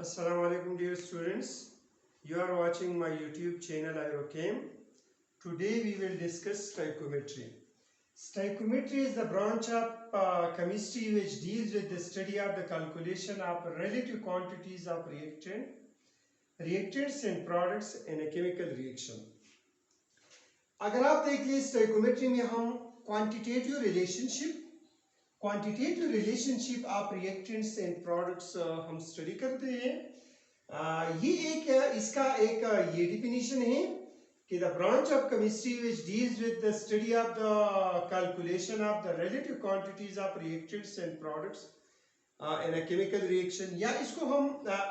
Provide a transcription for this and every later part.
Assalamu alaikum dear students. You are watching my YouTube channel Irochem. Today we will discuss stoichiometry. Stoichiometry is the branch of chemistry which deals with the study of the calculation of relative quantities of reactants and products in a chemical reaction. अगर आप देख लें stoichiometry में हम quantitative relationship of reactants and products हम study करते हैं। ये एक इसका एक ये डिफिनीशन है कि the branch of chemistry which deals with the study of the calculation of the relative quantities of reactants and products in a chemical reaction, या इसको हम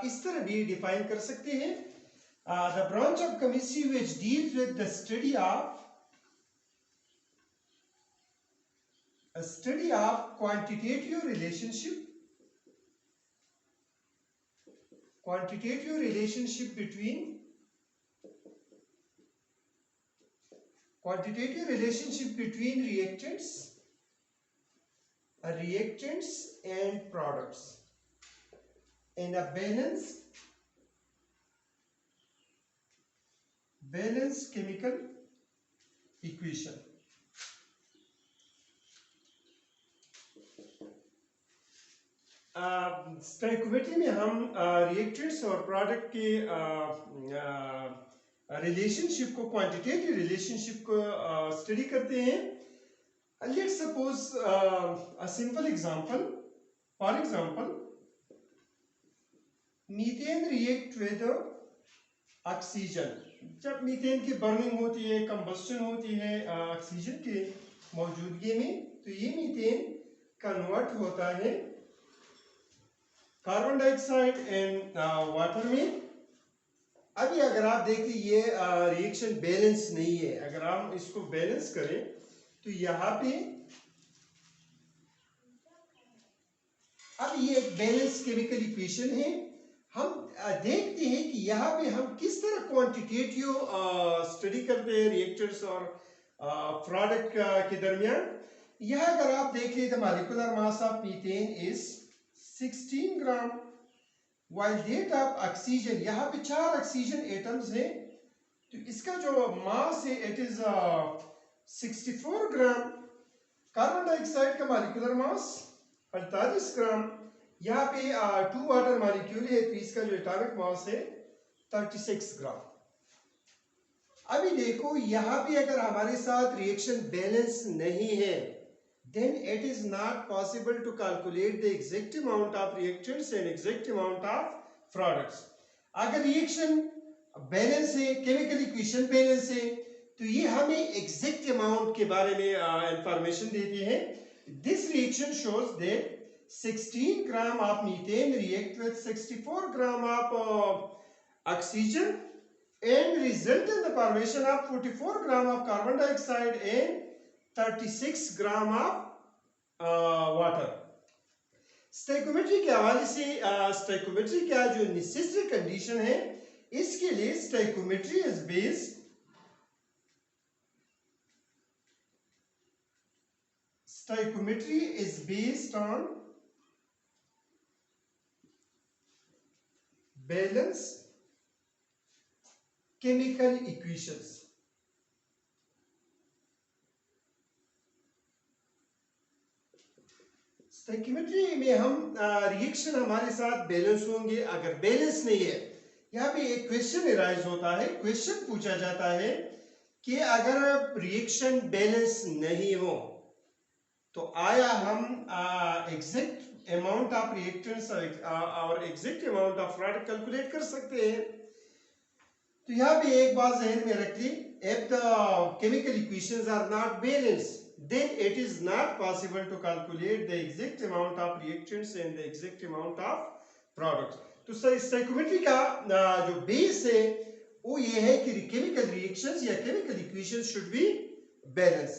इस तरह भी डिफाइन कर सकते हैं, the branch of chemistry which deals with the study of a study of quantitative relationship between reactants and products in a balanced chemical equation. Stoichiometry में हम रिएक्टेंट्स और प्रोडक्ट के रिलेशनशिप को, क्वांटिटेटिव रिलेशनशिप को study करते हैं। Let's suppose a simple example, for example methane react with oxygen. जब methane की बर्निंग होती है, कंबस्टन होती है ऑक्सीजन के मौजूदगी में, तो ये मीथेन कन्वर्ट होता है कार्बन डाइऑक्साइड एंड वाटर में। अभी अगर आप देखिए ये रिएक्शन बैलेंस नहीं है, अगर हम इसको बैलेंस करें तो यहाँ पे अब ये एक बैलेंस केमिकल इक्वेशन है। हम देखते हैं कि यहाँ पे हम किस तरह क्वांटिटेटिव स्टडी करते हैं रिएक्टर्स और प्रोडक्ट के दरमियान। यह अगर आप देख लें, the molecular mass of methane is 16 gram, while that of oxygen, यहाँ पे 4 ऑक्सीजन एटम्स हैं, तो इसका जो मास है it is 64 gram. Carbon dioxide का मॉलिक्यूलर मास 48 ग्राम। यहाँ पे 2 वाटर मॉलिक्यूल है, तो इसका जो एटॉमिक मास है 36 ग्राम। अभी देखो यहाँ पे अगर हमारे साथ रिएक्शन बैलेंस नहीं है, then it is not possible to calculate the exact amount of reactants and exact amount of products. अगर रिएक्शन बैलेंस है, केमिकल इक्वेशन बैलेंस है, तो ये हमें एग्जैक्ट अमाउंट के बारे में इंफॉर्मेशन देती है। This reaction shows that 16 gram of methane react with 64 gram of oxygen and result in the formation of 44 gram of carbon dioxide and 36 gram of water. Stoichiometry के हवाले से स्टोइकोमेट्री का जो नेसेसरी कंडीशन है, इसके लिए stoichiometry is based on balance chemical equations. Stoichiometry में हम रिएक्शन हमारे साथ बैलेंस होंगे। अगर बैलेंस नहीं है, यहाँ पे एक क्वेश्चन अराइज होता है, क्वेश्चन पूछा जाता है कि अगर रिएक्शन बैलेंस नहीं हो तो आया हम एग्जैक्ट अमाउंट ऑफ रिएक्टेंट्स और exact amount of product calculate कर सकते हैं। तो यहाँ पे एक बात जहन में रखिए, if the chemical equations are not balanced, then it is not possible to calculate the exact amount of reactants and the exact amount of products. तो स्टोइकोमेट्री का जो बेस है वो ये है कि केमिकल रिएक्शंस या chemical equations should be balance.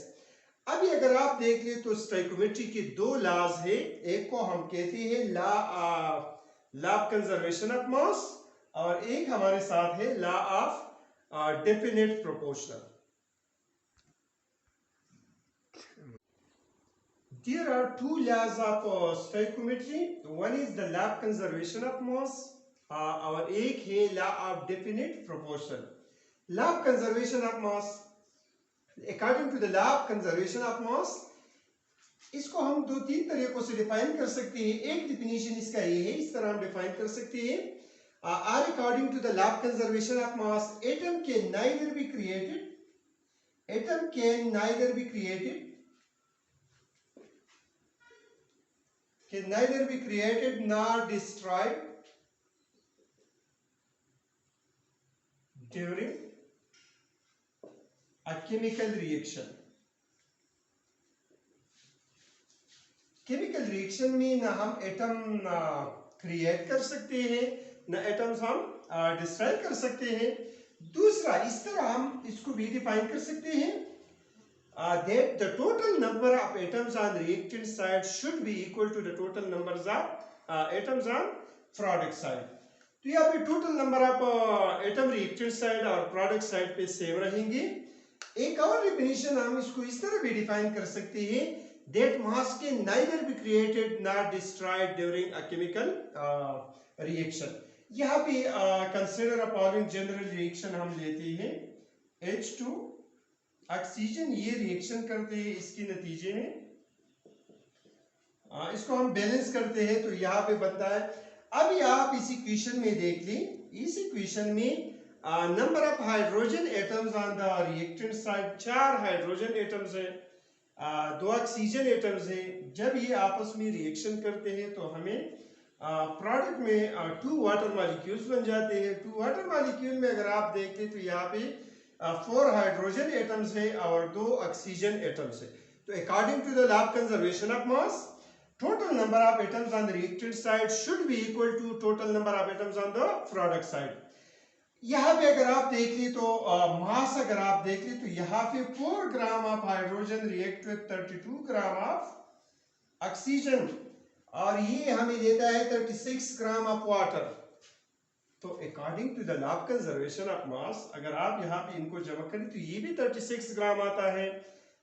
अभी अगर आप देख ले तो स्टोइकोमेट्री के 2 लॉज है। एक को हम कहते हैं लॉ ऑफ कंजर्वेशन ऑफ मास, और एक हमारे साथ है law of definite proportional. There are two laws of stoichiometry. One is the law of conservation of mass और एक है law of definite proportion. Law of conservation of mass, according to the law of conservation of mass, इसको हम दो तीन तरीकों से define कर सकते हैं। एक डिफिनीशन इसका ये है, इस तरह हम डिफाइन कर सकते हैं, or according to the law of conservation of mass, atom can neither be created, atom can neither be created, can neither be created nor destroyed during a chemical reaction। Chemical reaction में ना हम atom create कर सकते हैं, ना atoms हम destroy कर सकते हैं। दूसरा, इस तरह हम इसको भी डिफाइन कर सकते हैं that the total number of atoms on the reactant side should be equal to the total numbers of atoms on product side। तो यहाँ पे total number of atom reactant side और प्रोडक्ट साइड पे same रहेंगे। एक और definition हम इसको इस तरह भी डिफाइन कर सकते हैं, that mass can neither be created nor destroyed during a chemical reaction। यहाँ पे consider a following general reaction हम लेते हैं, H2 ऑक्सीजन, ये रिएक्शन करते हैं, इसके नतीजे में इसको हम बैलेंस करते हैं, तो यहाँ पे बनता है। अभी आप इस इक्वेशन में देख लें, इस इक्वेशन में number of hydrogen atoms on the reactant side 4 hydrogen atoms है, 2 ऑक्सीजन एटम्स है। जब ये आपस में रिएक्शन करते हैं तो हमें प्रोडक्ट में 2 वाटर मॉलिक्यूल्स बन जाते हैं। 2 वाटर मॉलिक्यूल में अगर आप देखें तो यहाँ पे 4 हाइड्रोजन एटम्स है और 2 ऑक्सीजन एटम्स है। तो according to the law of conservation of mass, total number of atoms on the reactant side should be equal to total number of atoms on the product side। यहाँ पे अगर आप देख ली तो मास अगर आप देख ली तो यहाँ पे 4 gram of hydrogen react with 32 gram of oxygen, और ये हमें देता है 36 ग्राम ऑफ वाटर। तो according to the law of conservation of mass, अगर आप यहाँ पे इनको जमा करें तो ये भी 36 ग्राम आता है,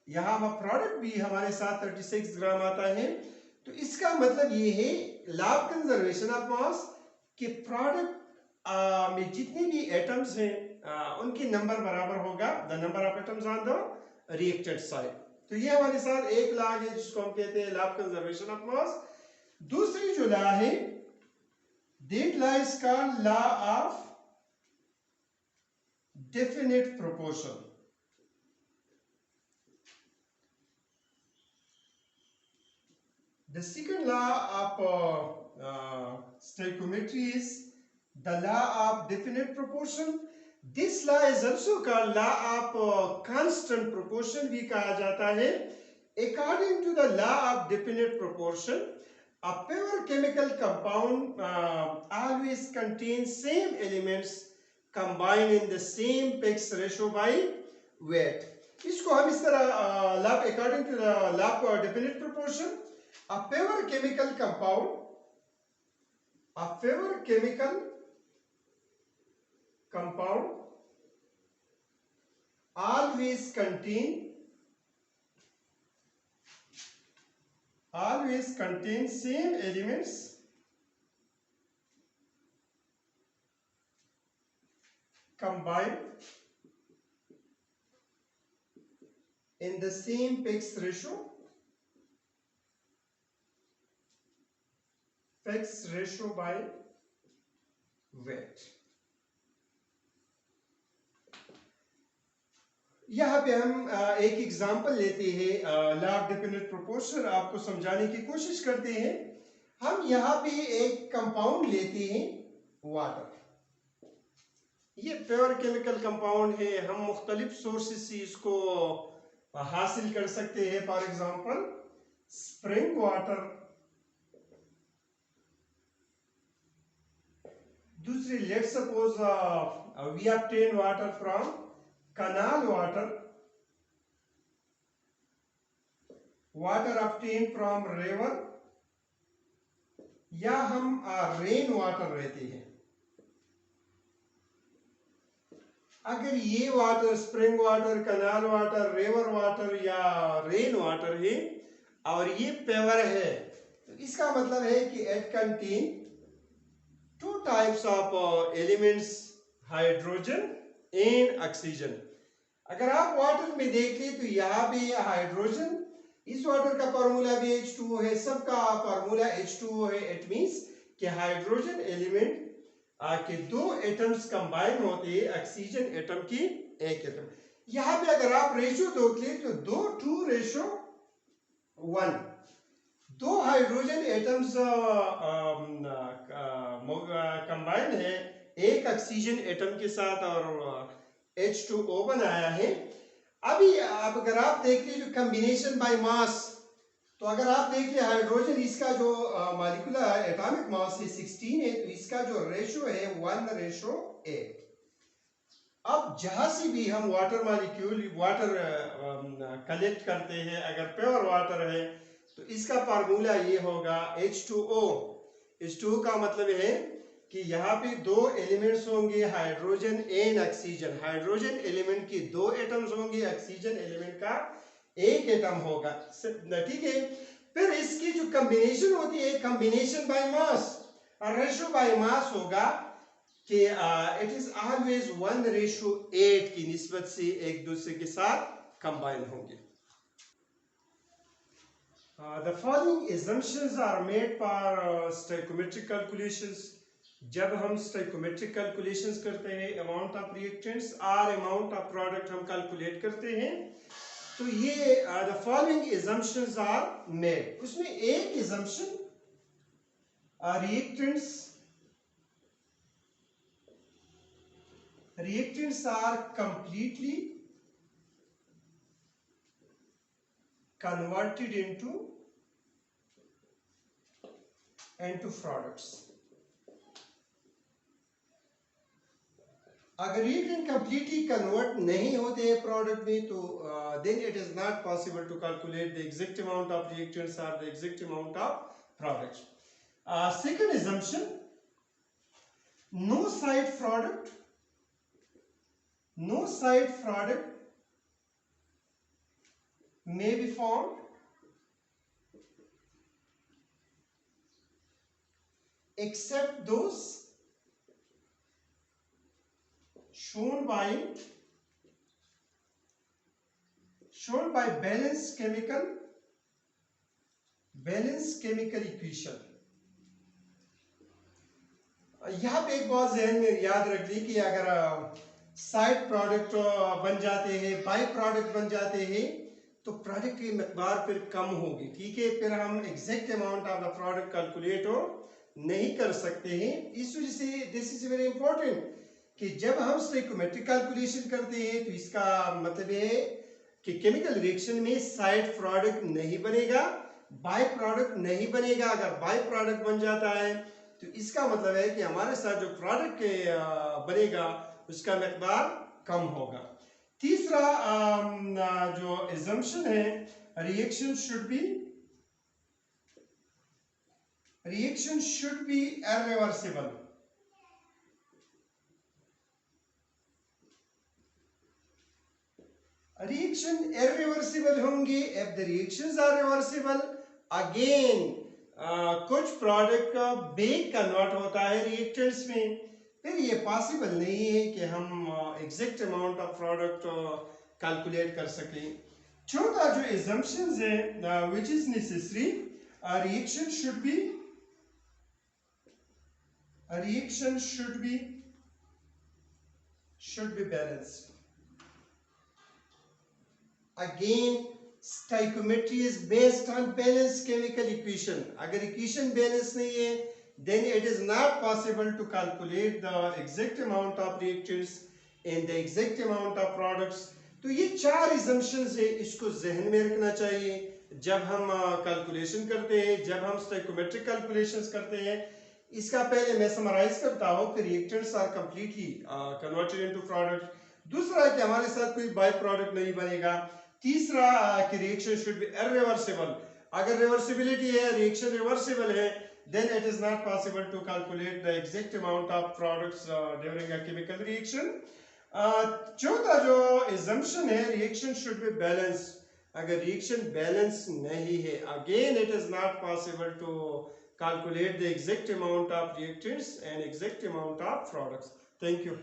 यहाँ प्रोडक्ट भी हमारे साथ 36 ग्राम आता है। तो इसका मतलब ये है लॉ ऑफ कंजर्वेशन ऑफ मास कि प्रोडक्ट में जितने भी एटम्स हैं उनके नंबर बराबर होगा the number of atoms on the reacted side. तो ये हमारे साथ एक लॉ है जिसको हम कहते हैं लॉ ऑफ कंजर्वेशन ऑफ मास। दूसरी जो लॉ है, that law is called law of definite proportion. The second law of stoichiometry is the law of definite proportion। This law is also called law of constant proportion भी कहा जाता है। According to the law of definite proportion, a pure chemical compound always contains same elements combined in the same Peck's ratio by weight। इसको हम इस तरह law according to the law of definite proportion, a pure chemical compound always contain same elements combined in the same Peck's ratio by weight। यहाँ पे हम एक example लेते हैं, लॉ ऑफ डेफिनेट प्रोपोर्शन आपको समझाने की कोशिश करते हैं। हम यहाँ पे एक कंपाउंड लेते हैं, वाटर। ये प्योर केमिकल कंपाउंड है, हम मुख्तलिफ सोर्सेस से इसको हासिल कर सकते हैं। फॉर एग्जांपल स्प्रिंग वाटर, दूसरी let's suppose we obtain water from canal water obtained from river, या हम रेन वाटर लेते हैं। अगर ये वाटर स्प्रिंग वाटर, कनाल वाटर, रिवर वाटर या रेन वाटर है और ये प्योर है, तो इसका मतलब है कि it contain 2 types of elements, hydrogen and oxygen. अगर आप वाटर में देख ले तो यहाँ पे हाइड्रोजन, इस वाटर का फार्मूला भी H2O है, सबका फार्मूला H2O है। इट मींस कि हाइड्रोजन एलिमेंट के दो एटम्स कंबाइन होते हैं ऑक्सीजन एटम की एक एटम। यहाँ पे अगर आप रेशियो देख ले तो 2:1, दो हाइड्रोजन एटम्स कंबाइन है एक ऑक्सीजन एटम के साथ और H2O बनाया है। अभी अब अगर आप देख ले जो कॉम्बिनेशन बाय मास, तो अगर आप देख ले हाइड्रोजन, इसका जो मॉलिक्यूलर एटॉमिक मास है 16 है, तो इसका जो रेशियो है 1:8। अब जहां से भी हम वाटर मॉलिक्यूल वाटर कलेक्ट करते हैं, अगर प्योर वाटर है तो इसका फार्मूला ये होगा H2O। H2O का मतलब है कि यहाँ पे दो एलिमेंट्स होंगे, hydrogen and oxygen. Hydrogen element की दो एटम्स होंगे, ऑक्सीजन एलिमेंट का एक एटम होगा, ठीक है। फिर इसकी जो कॉम्बिनेशन होती है, कॉम्बिनेशन बाय मास और रेशियो बाय मास होगा कि इट इज ऑलवेज 1:8 की निस्बत से एक दूसरे के साथ कंबाइन होंगे। The following assumptions are made for stoichiometric calculations। जब हम stoichiometric calculations करते हैं, amount of reactants और amount of product हम calculate करते हैं, तो ये the following assumptions are made। उसमें एक assumption reactants are completely converted into products। अगर रिएक्टेंट कंप्लीटली कन्वर्ट नहीं होते हैं प्रोडक्ट में, तो then it is not possible to calculate the exact amount of reactants और the exact amount of products. Second assumption, no side product may be formed except those shown by balanced chemical equation। यहाँ पे एक बात जहन में याद रख ली कि अगर साइड प्रोडक्ट बन जाते हैं, बाई प्रोडक्ट बन जाते हैं, तो प्रोडक्ट की मकदार फिर कम होगी, ठीक है। फिर हम exact amount of the product calculate नहीं कर सकते हैं। इस वजह से दिस इज वेरी इंपॉर्टेंट कि जब हम स्टोइकोमेट्रिक कैलकुलेशन करते हैं तो इसका मतलब है कि केमिकल रिएक्शन में साइड प्रोडक्ट नहीं बनेगा, बाई प्रोडक्ट नहीं बनेगा। अगर बाई प्रोडक्ट बन जाता है तो इसका मतलब है कि हमारे साथ जो प्रोडक्ट बनेगा उसका मकदार कम होगा। तीसरा जो assumption है, reaction should be irreversible। Reaction irreversible होंगे। if the reactions are reversible, again कुछ प्रोडक्ट का बेक कन्वर्ट होता है रिएक्टेंट्स में, फिर ये पॉसिबल नहीं है कि हम exact amount of product calculate कर सकें। चौथा जो assumptions है, which is necessary, reaction should be balanced। Again, stoichiometry is based on balanced chemical equation। अगर इक्वेशन बैलेंस नहीं है, then it is not possible to calculate the exact amount of reactants and the exact amount of products। तो ये चार assumptions है, इसको जहन में रखना चाहिए जब हम कैलकुलेशन करते हैं, जब हम stoichiometric calculations करते हैं। इसका पहले मैं समराइज करता हूँ कि reactants are completely converted into product. दूसरा है कि हमारे साथ कोई बाई प्रोडक्ट नहीं बनेगा। तीसरा कि रिएक्शन शुड बी इररिवर्सिबल। अगर रिवर्सिबिलिटी है, रिएक्शन रिवर्सिबल है, then it is not possible to calculate the exact amount of products during a chemical reaction। चौथा जो assumption है, reaction should be balanced। अगर reaction balance नहीं है, again it is not possible to calculate the exact amount of reactants and exact amount of products. Thank you.